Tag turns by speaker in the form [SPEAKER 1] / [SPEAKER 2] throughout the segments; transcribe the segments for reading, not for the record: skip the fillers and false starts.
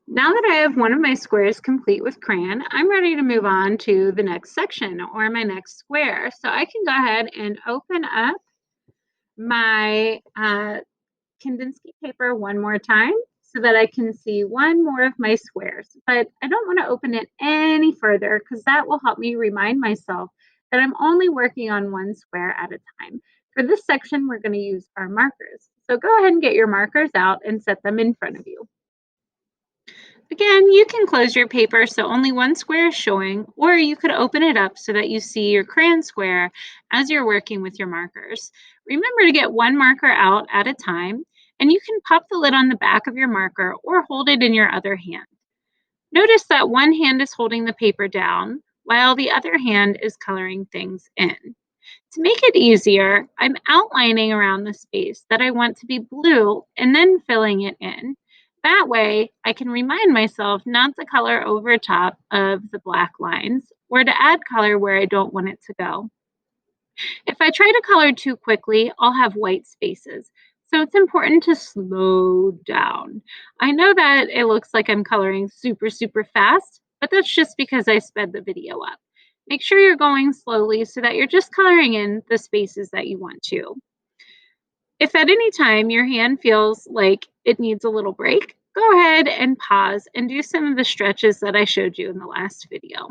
[SPEAKER 1] Now that I have one of my squares complete with crayon, I'm ready to move on to the next section or my next square. So I can go ahead and open up my Kandinsky paper one more time so that I can see one more of my squares. But I don't want to open it any further because that will help me remind myself that I'm only working on one square at a time. For this section, we're going to use our markers. So go ahead and get your markers out and set them in front of you. Again, you can close your paper so only one square is showing, or you could open it up so that you see your crayon square as you're working with your markers. Remember to get one marker out at a time, and you can pop the lid on the back of your marker or hold it in your other hand. Notice that one hand is holding the paper down while the other hand is coloring things in. To make it easier, I'm outlining around the space that I want to be blue and then filling it in. That way, I can remind myself not to color over top of the black lines or to add color where I don't want it to go. If I try to color too quickly, I'll have white spaces. So it's important to slow down. I know that it looks like I'm coloring super fast, but that's just because I sped the video up. Make sure you're going slowly so that you're just coloring in the spaces that you want to. If at any time your hand feels like it needs a little break, go ahead and pause and do some of the stretches that I showed you in the last video.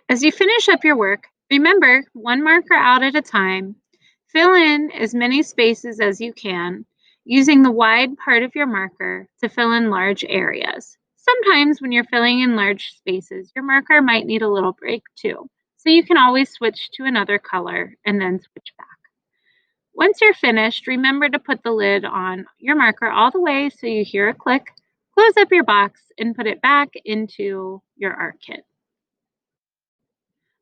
[SPEAKER 1] As you finish up your work, remember one marker out at a time. Fill in as many spaces as you can, using the wide part of your marker to fill in large areas. Sometimes when you're filling in large spaces, your marker might need a little break too. So you can always switch to another color and then switch back. Once you're finished, remember to put the lid on your marker all the way so you hear a click. Close up your box and put it back into your art kit.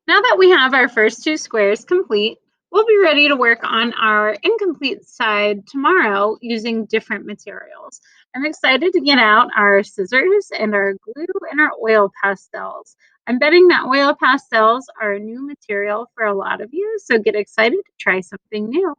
[SPEAKER 1] Now that we have our first two squares complete, we'll be ready to work on our incomplete side tomorrow using different materials. I'm excited to get out our scissors and our glue and our oil pastels. I'm betting that oil pastels are a new material for a lot of you, so get excited to try something new.